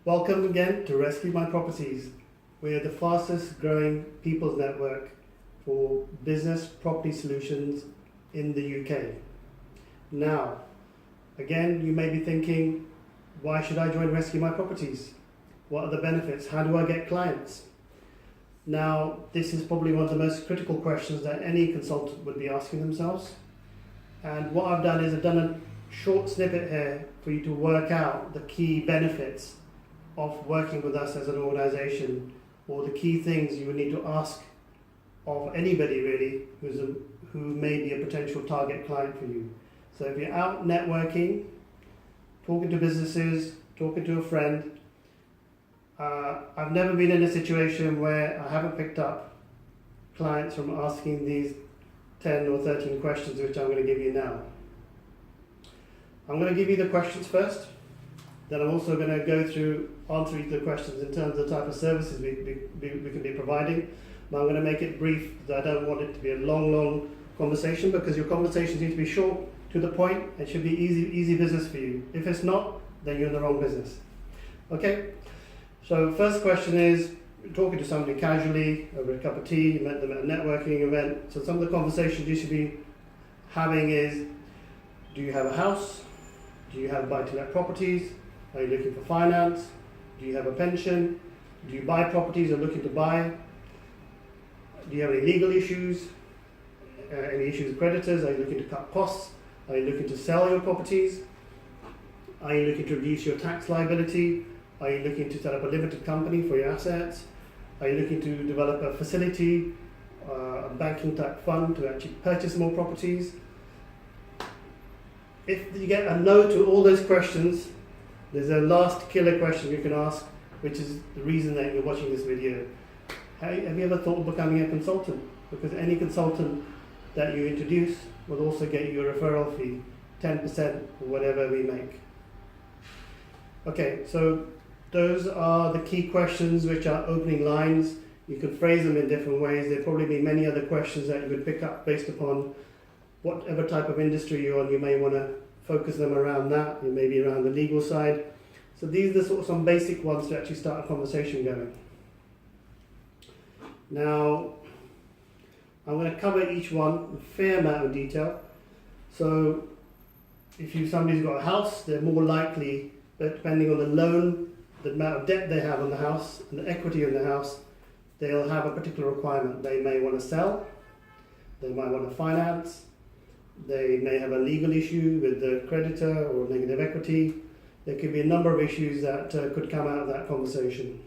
Welcome again to Rescue My Properties. We are the fastest growing people's network for business property solutions in the UK. Now, again, you may be thinking, why should I join Rescue My Properties? What are the benefits? How do I get clients? Now, this is probably one of the most critical questions that any consultant would be asking themselves. And what I've done is I've done a short snippet here for you to work out the key benefits of working with us as an organization, or the key things you would need to ask of anybody really who may be a potential target client for you. So if you're out networking, talking to businesses, talking to a friend, I've never been in a situation where I haven't picked up clients from asking these 10 or 13 questions which I'm going to give you now. I'm going to give you the questions first, then I'm also going to go through answering the questions in terms of the type of services we can be providing. But I'm going to make it brief because I don't want it to be a long conversation, because your conversations need to be short, to the point, and should be easy business for you. If it's not, then you're in the wrong business. Okay? So first question is, you're talking to somebody casually over a cup of tea, you met them at a networking event. So some of the conversations you should be having is, do you have a house? Do you have buy-to-let properties? Are you looking for finance? Do you have a pension? Do you buy properties or looking to buy? Do you have any legal issues? Any issues with creditors? Are you looking to cut costs? Are you looking to sell your properties? Are you looking to reduce your tax liability? Are you looking to set up a limited company for your assets? Are you looking to develop a facility, a banking type fund to actually purchase more properties? If you get a no to all those questions, there's a last killer question you can ask, which is the reason that you're watching this video. Have you ever thought of becoming a consultant? Because any consultant that you introduce will also get you a referral fee, 10% for whatever we make. Okay, so those are the key questions, which are opening lines. You can phrase them in different ways. There'll probably be many other questions that you would pick up based upon whatever type of industry you're on. You may want to focus them around that, you may be around the legal side. So these are sort of some basic ones to actually start a conversation going. Now, I'm going to cover each one in a fair amount of detail. So if somebody's got a house, they're more likely, depending on the loan, the amount of debt they have on the house, and the equity in the house, they'll have a particular requirement. They may want to sell, they might want to finance, they may have a legal issue with the creditor or negative equity. There could be a number of issues that could come out of that conversation.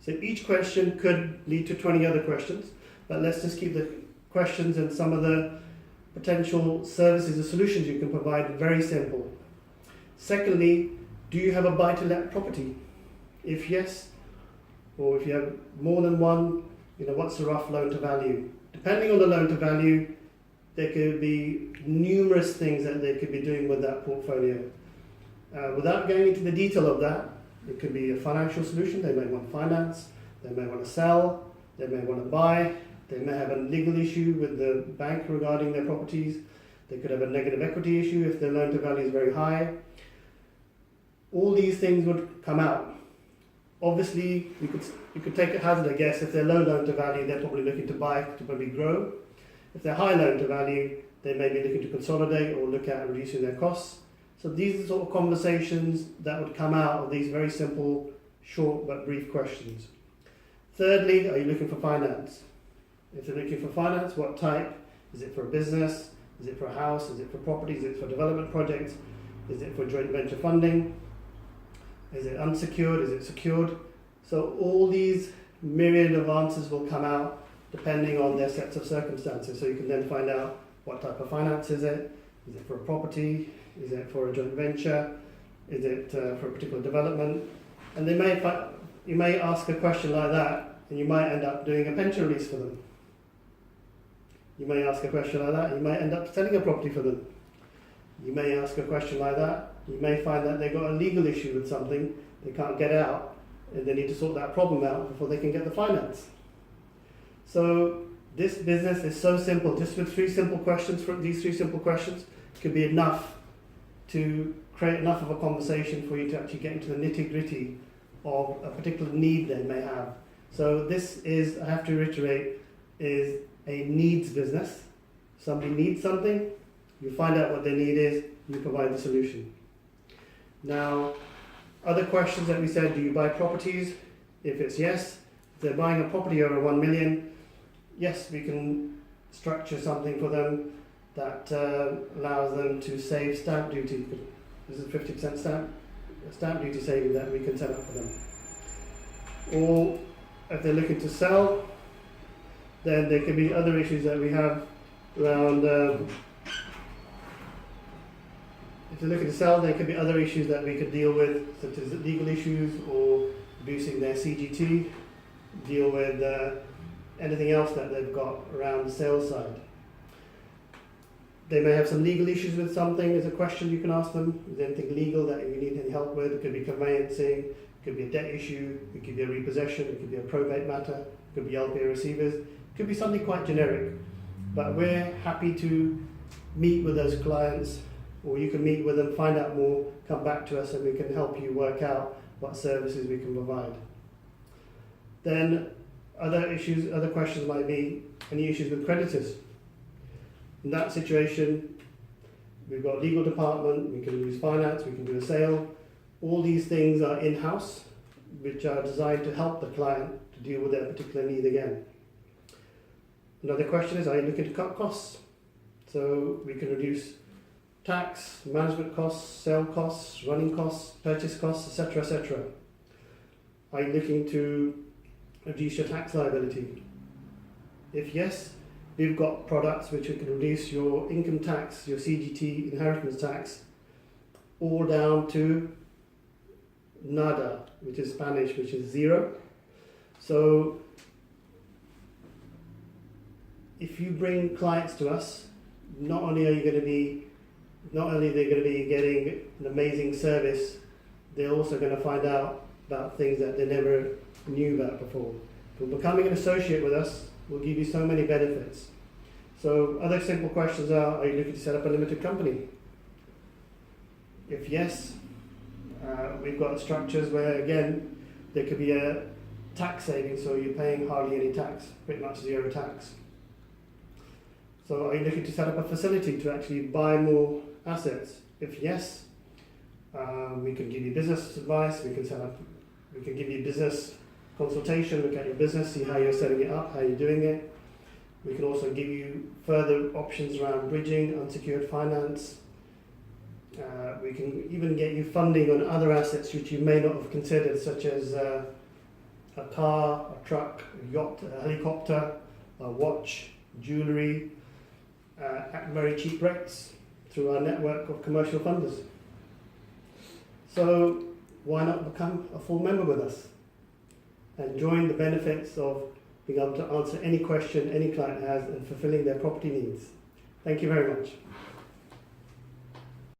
So each question could lead to 20 other questions, but let's just keep the questions and some of the potential services or solutions you can provide very simple. Secondly, do you have a buy-to-let property? If yes, or if you have more than one, what's the rough loan to value? Depending on the loan to value, there could be numerous things that they could be doing with that portfolio. Without going into the detail of that, it could be a financial solution. They may want finance, they may want to sell, they may want to buy, they may have a legal issue with the bank regarding their properties, they could have a negative equity issue if their loan to value is very high. All these things would come out. Obviously, you could take a hazard a guess. If they're low loan to value, they're probably looking to buy to probably grow. If they're high loan to value, they may be looking to consolidate or look at reducing their costs. So these are the sort of conversations that would come out of these very simple, short but brief questions. Thirdly, are you looking for finance? If you're looking for finance, what type? Is it for a business? Is it for a house? Is it for property? Is it for development projects? Is it for joint venture funding? Is it unsecured? Is it secured? So all these myriad of answers will come out depending on their sets of circumstances. So you can then find out what type of finance is it? Is it for a property? Is it for a joint venture? Is it for a particular development? And you may ask a question like that, and you might end up doing a pension release for them. You may ask a question like that, you might end up selling a property for them. You may ask a question like that, you may find that they've got a legal issue with something, they can't get out, and they need to sort that problem out before they can get the finance. So this business is so simple. Just with these three simple questions could be enough to create enough of a conversation for you to actually get into the nitty-gritty of a particular need they may have. So this is, I have to reiterate, is a needs business. Somebody needs something, you find out what their need is, you provide the solution. Now, other questions that we said, do you buy properties? If it's yes, if they're buying a property over 1 million, yes, we can structure something for them that allows them to save stamp duty. This is 50% stamp duty saving that we can set up for them. Or if they're looking to sell, then there could be other issues that we have around. If they're looking to sell, there could be other issues that we could deal with, such as legal issues or reducing their CGT, deal with anything else that they've got around the sales side. They may have some legal issues with something. There's a question you can ask them. Is there anything legal that you need any help with? It could be conveyancing, it could be a debt issue, it could be a repossession, it could be a probate matter, it could be LPA receivers, it could be something quite generic. But we're happy to meet with those clients, or you can meet with them, find out more, come back to us, and we can help you work out what services we can provide. Then other issues, other questions might be any issues with creditors. In that situation, we've got a legal department, we can use finance, we can do a sale. All these things are in-house, which are designed to help the client to deal with their particular need again. Another question is, are you looking to cut costs? So we can reduce tax, management costs, sale costs, running costs, purchase costs, etc., etc. Are you looking to reduce your tax liability? If yes, we've got products which can reduce your income tax, your CGT, inheritance tax, all down to nada, which is Spanish, which is zero. So if you bring clients to us, not only are they're going to be getting an amazing service, they're also going to find out about things that they never knew about before. But becoming an associate with us will give you so many benefits. So other simple questions are you looking to set up a limited company? If yes, we've got structures where, again, there could be a tax saving, so you're paying hardly any tax, pretty much zero tax. So are you looking to set up a facility to actually buy more assets? If yes, we can give you business advice, we can give you business consultation, look at your business, see how you're setting it up, how you're doing it. We can also give you further options around bridging, unsecured finance. We can even get you funding on other assets which you may not have considered, such as a car, a truck, a yacht, a helicopter, a watch, jewellery, at very cheap rates through our network of commercial funders. So why not become a full member with us and join the benefits of being able to answer any question any client has and fulfilling their property needs. Thank you very much.